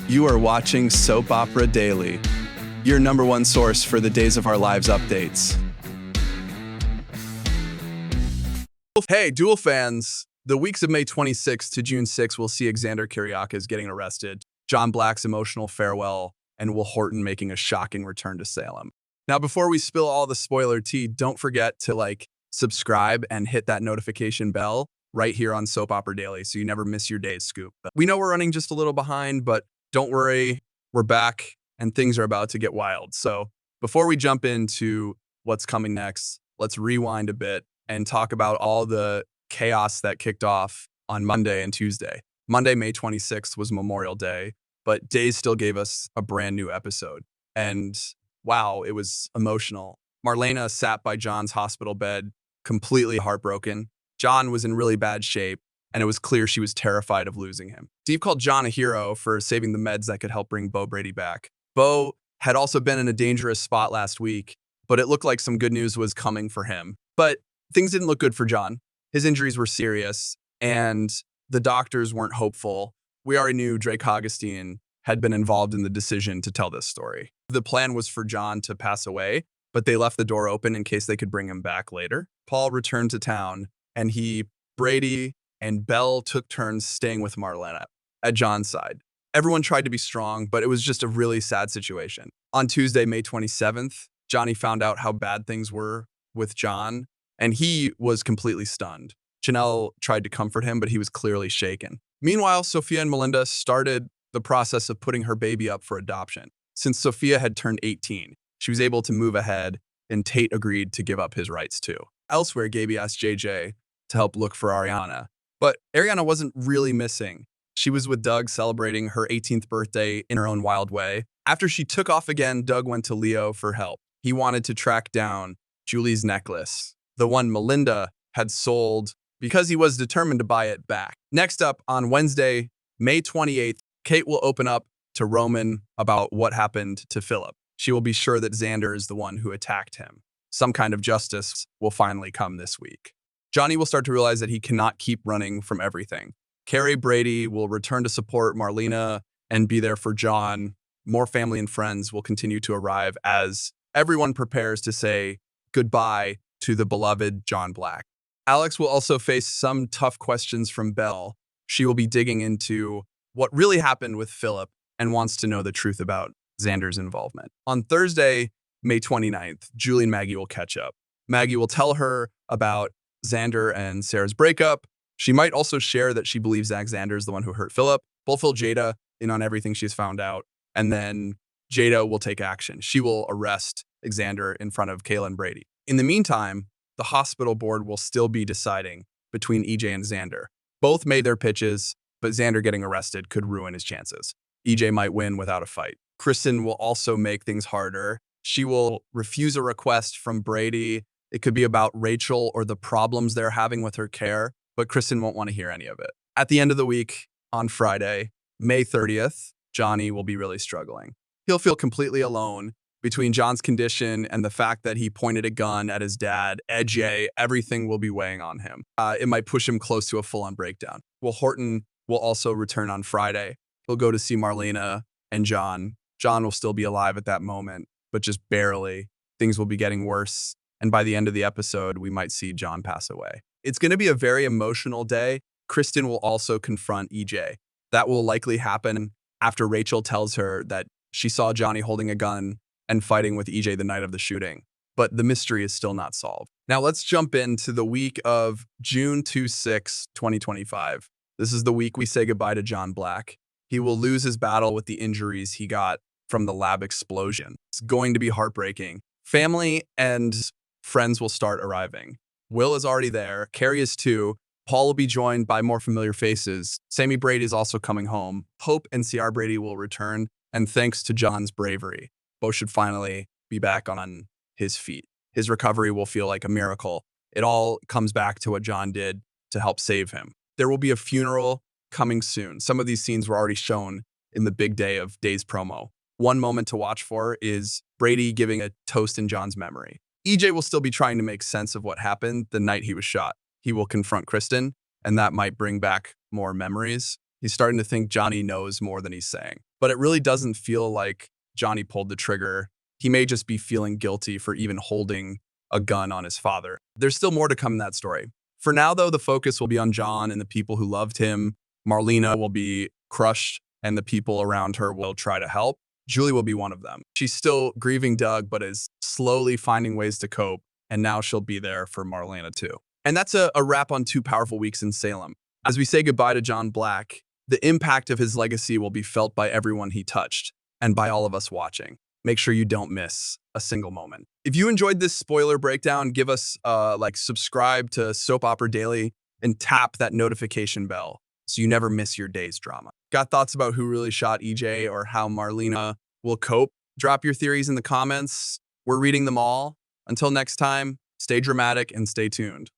You are watching Soap Opera Daily, your number one source for the Days of Our Lives updates. Hey, Duel fans! The weeks of May 26th to June 6th will see Xander Kiriakis getting arrested, John Black's emotional farewell, and Will Horton making a shocking return to Salem. Now, before we spill all the spoiler tea, don't forget to subscribe, and hit that notification bell right here on Soap Opera Daily so you never miss your day's scoop. We know we're running just a little behind, but don't worry, we're back and things are about to get wild. So before we jump into what's coming next, let's rewind a bit and talk about all the chaos that kicked off on Monday and Tuesday. Monday, May 26th was Memorial Day, but Days still gave us a brand new episode. And wow, it was emotional. Marlena sat by John's hospital bed, completely heartbroken. John was in really bad shape, and it was clear she was terrified of losing him. Steve called John a hero for saving the meds that could help bring Brady back. Bo had also been in a dangerous spot last week, but it looked like some good news was coming for him. But things didn't look good for John. His injuries were serious, and the doctors weren't hopeful. We already knew Drake Augustine had been involved in the decision to tell this story. The plan was for John to pass away, but they left the door open in case they could bring him back later. Paul returned to town, and Brady, and Belle took turns staying with Marlena at John's side. Everyone tried to be strong, but it was just a really sad situation. On Tuesday, May 27th, Johnny found out how bad things were with John, and he was completely stunned. Janelle tried to comfort him, but he was clearly shaken. Meanwhile, Sophia and Melinda started the process of putting her baby up for adoption. Since Sophia had turned 18, she was able to move ahead, and Tate agreed to give up his rights too. Elsewhere, Gaby asked JJ to help look for Ariana. But Ariana wasn't really missing. She was with Doug celebrating her 18th birthday in her own wild way. After she took off again, Doug went to Leo for help. He wanted to track down Julie's necklace, the one Melinda had sold, because he was determined to buy it back. Next up, on Wednesday, May 28th, Kate will open up to Roman about what happened to Phillip. She will be sure that Xander is the one who attacked him. Some kind of justice will finally come this week. Johnny will start to realize that he cannot keep running from everything. Carrie, Brady will return to support Marlena and be there for John. More family and friends will continue to arrive as everyone prepares to say goodbye to the beloved John Black. Alex will also face some tough questions from Belle. She will be digging into what really happened with Phillip and wants to know the truth about Xander's involvement. On Thursday, May 29th, Julie and Maggie will catch up. Maggie will tell her about Xander and Sarah's breakup. She might also share that she believes Zach Xander is the one who hurt Phillip. We'll fill Jada in on everything she's found out, and then Jada will take action. She will arrest Xander in front of Kayla and Brady. In the meantime, the hospital board will still be deciding between EJ and Xander. Both made their pitches, but Xander getting arrested could ruin his chances. EJ might win without a fight. Kristen will also make things harder. She will refuse a request from Brady. It could be about Rachel or the problems they're having with her care, but Kristen won't want to hear any of it. At the end of the week, on Friday, May 30th, Johnny will be really struggling. He'll feel completely alone between John's condition and the fact that he pointed a gun at his dad. EJ, everything will be weighing on him. It might push him close to a full-on breakdown. Will Horton will also return on Friday. He'll go to see Marlena and John. John will still be alive at that moment, but just barely. Things will be getting worse. And by the end of the episode, we might see John pass away. It's going to be a very emotional day. Kristen will also confront EJ. That will likely happen after Rachel tells her that she saw Johnny holding a gun and fighting with EJ the night of the shooting. But the mystery is still not solved. Now let's jump into the week of June 6, 2025. This is the week we say goodbye to John Black. He will lose his battle with the injuries he got from the lab explosion. It's going to be heartbreaking. Family and friends will start arriving. Will is already there. Carrie is too. Paul will be joined by more familiar faces. Sami Brady is also coming home. Hope and Ciara Brady will return. And thanks to John's bravery, Bo should finally be back on his feet. His recovery will feel like a miracle. It all comes back to what John did to help save him. There will be a funeral coming soon. Some of these scenes were already shown in the big day of Days promo. One moment to watch for is Brady giving a toast in John's memory. EJ will still be trying to make sense of what happened the night he was shot. He will confront Kristen, and that might bring back more memories. He's starting to think Johnny knows more than he's saying. But it really doesn't feel like Johnny pulled the trigger. He may just be feeling guilty for even holding a gun on his father. There's still more to come in that story. For now, though, the focus will be on John and the people who loved him. Marlena will be crushed, and the people around her will try to help. Julie will be one of them. She's still grieving Doug, but is slowly finding ways to cope, and now she'll be there for Marlena too. And that's a wrap on 2 powerful weeks in Salem. As we say goodbye to John Black, the impact of his legacy will be felt by everyone he touched and by all of us watching. Make sure you don't miss a single moment. If you enjoyed this spoiler breakdown, give us subscribe to Soap Opera Daily and tap that notification bell so you never miss your day's drama. Got thoughts about who really shot EJ or how Marlena will cope? Drop your theories in the comments. We're reading them all. Until next time, stay dramatic and stay tuned.